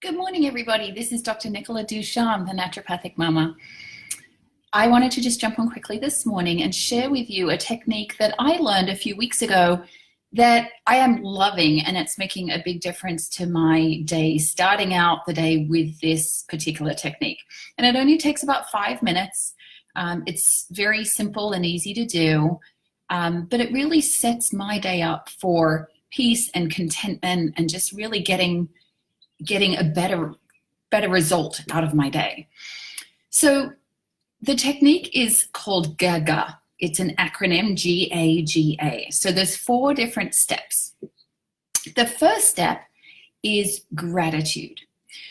Good morning, everybody. This is Dr. Nicola Ducharme, the Naturopathic Mama. I wanted to just jump on quickly this morning and share with you a technique that I learned a few weeks ago that I am loving, and it's making a big difference to my day, starting out the day with this particular technique. And it only takes about 5 minutes. It's very simple and easy to do, but it really sets my day up for peace and contentment and just really getting a better result out of my day. So the technique is called GAGA. It's an acronym, GAGA. So there's 4 different steps. The first step is gratitude.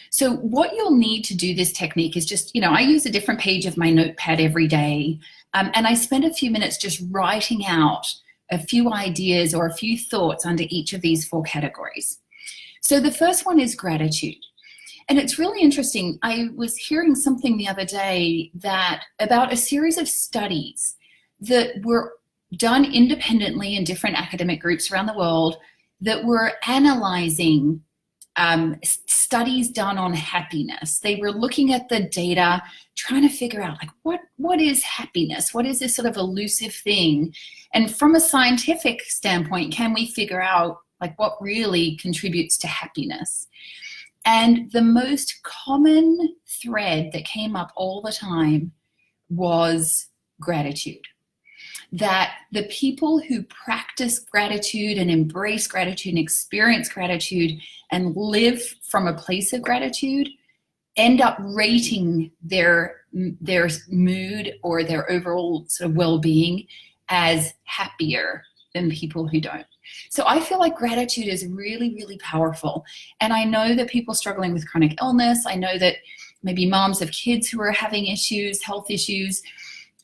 So what you'll need to do this technique is just, I use a different page of my notepad every day, and I spend a few minutes just writing out a few ideas or a few thoughts under each of these 4 categories. So the first one is gratitude. And it's really interesting. I was hearing something the other day about a series of studies that were done independently in different academic groups around the world that were analyzing studies done on happiness. They were looking at the data, trying to figure out what is happiness? What is this sort of elusive thing? And from a scientific standpoint, can we figure out what really contributes to happiness? And the most common thread that came up all the time was gratitude. That the people who practice gratitude and embrace gratitude and experience gratitude and live from a place of gratitude end up rating their mood or their overall sort of well-being as happier than people who don't. So I feel like gratitude is really, really powerful. And I know that people struggling with chronic illness, I know that maybe moms of kids who are having issues, health issues,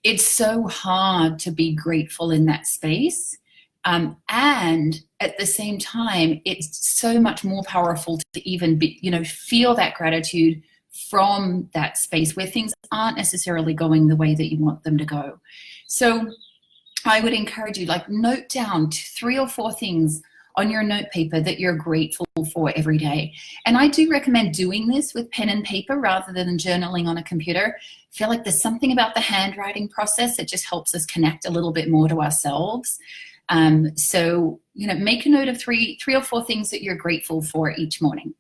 it's so hard to be grateful in that space. And at the same time, it's so much more powerful to even be, feel that gratitude from that space where things aren't necessarily going the way that you want them to go. So I would encourage you, note down 3 or 4 things on your note paper that you're grateful for every day. And I do recommend doing this with pen and paper rather than journaling on a computer. I feel like there's something about the handwriting process that just helps us connect a little bit more to ourselves. So, make a note of 3 or 4 things that you're grateful for each morning.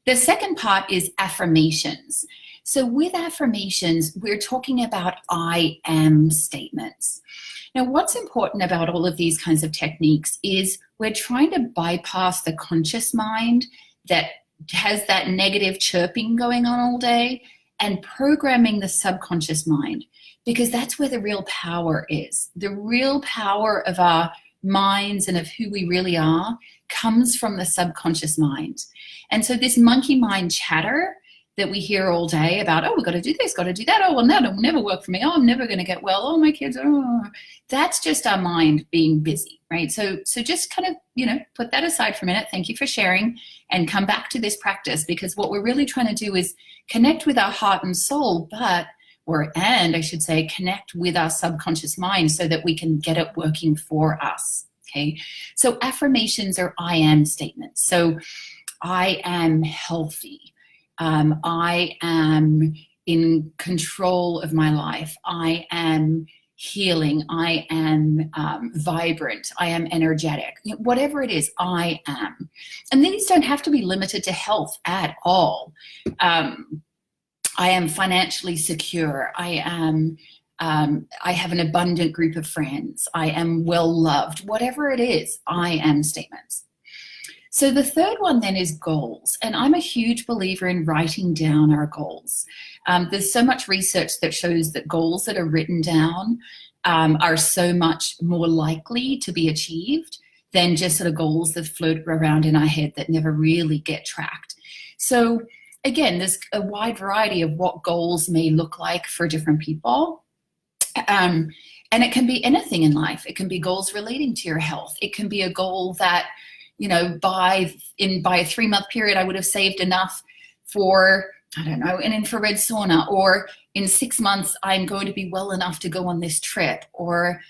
The second part is affirmations. So with affirmations, we're talking about I am statements. Now, what's important about all of these kinds of techniques is we're trying to bypass the conscious mind that has that negative chirping going on all day and programming the subconscious mind, because that's where the real power is. The real power of our minds and of who we really are comes from the subconscious mind. And so this monkey mind chatter that we hear all day about, we've got to do this, got to do that, well, that'll never work for me, I'm never going to get well, my kids, that's just our mind being busy, right? So just kind of, put that aside for a minute. Thank you for sharing, and come back to this practice, because what we're really trying to do is connect with our heart and soul, connect with our subconscious mind so that we can get it working for us, okay? So affirmations are I am statements. So I am healthy. I am in control of my life. I am healing. I am vibrant. I am energetic. Whatever it is, I am. And these don't have to be limited to health at all. I am financially secure. I have an abundant group of friends. I am well loved. Whatever it is, I am statements. So the third one then is goals. And I'm a huge believer in writing down our goals. There's so much research that shows that goals that are written down are so much more likely to be achieved than just sort of goals that float around in our head that never really get tracked. So again, there's a wide variety of what goals may look like for different people. And it can be anything in life. It can be goals relating to your health. It can be a goal that, by a 3-month period, I would have saved enough for, an infrared sauna, or in 6 months, I'm going to be well enough to go on this trip, or,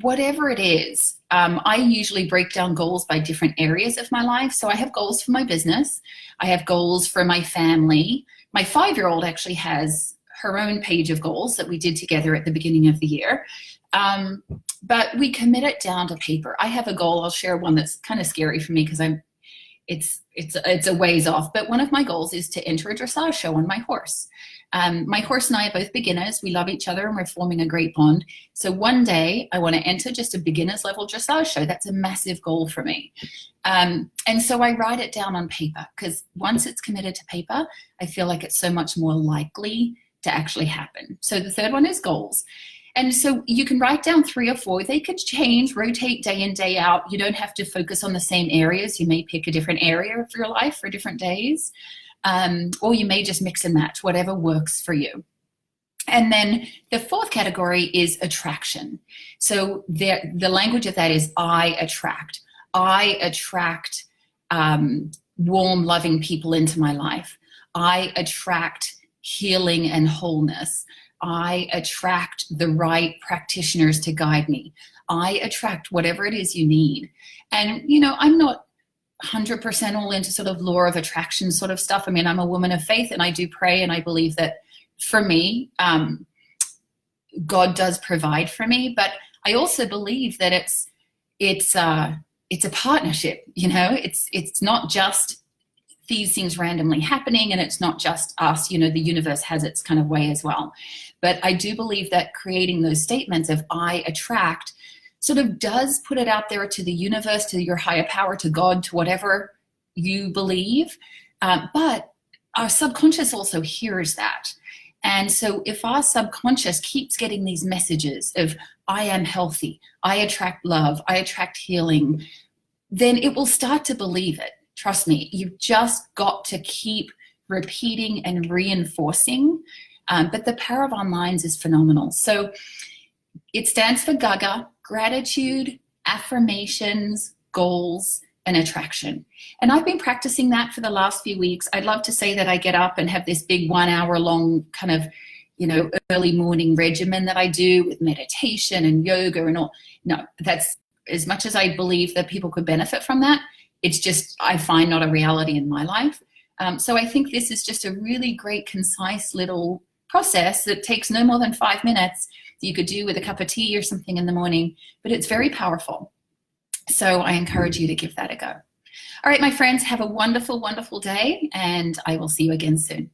whatever it is, I usually break down goals by different areas of my life. So I have goals for my business. I have goals for my family. My 5-year-old actually has her own page of goals that we did together at the beginning of the year. But we commit it down to paper. I have a goal. I'll share one that's kind of scary for me because it's a ways off. But one of my goals is to enter a dressage show on my horse. My horse and I are both beginners. We love each other and we're forming a great bond. So one day I want to enter just a beginner's level dressage show. That's a massive goal for me. And so I write it down on paper because once it's committed to paper, I feel like it's so much more likely to actually happen. So the third one is goals. And so you can write down 3 or 4. They could change, rotate day in, day out. You don't have to focus on the same areas. You may pick a different area of your life for different days. Or you may just mix and match, whatever works for you. And then the 4th category is attraction. So the language of that is I attract. I attract warm, loving people into my life. I attract healing and wholeness. I attract the right practitioners to guide me. I attract whatever it is you need. And, you know, I'm not 100% all into sort of law of attraction sort of stuff. I mean, I'm a woman of faith and I do pray, and I believe that for me, God does provide for me, but I also believe that it's a partnership, you know, it's not just these things randomly happening, and it's not just us, you know, the universe has its kind of way as well. But I do believe that creating those statements of I attract sort of does put it out there to the universe, to your higher power, to God, to whatever you believe. But our subconscious also hears that. And so if our subconscious keeps getting these messages of I am healthy, I attract love, I attract healing, then it will start to believe it. Trust me, you've just got to keep repeating and reinforcing. But the power of our minds is phenomenal. So it stands for GAGA, gratitude, affirmations, goals, and attraction. And I've been practicing that for the last few weeks. I'd love to say that I get up and have this big 1 hour long kind of, you know, early morning regimen that I do with meditation and yoga and all. No, that's as much as I believe that people could benefit from that. It's just, I find not a reality in my life. So I think this is just a really great, concise little process that takes no more than 5 minutes that you could do with a cup of tea or something in the morning, but it's very powerful. So I encourage you to give that a go. All right, my friends, have a wonderful, wonderful day, and I will see you again soon.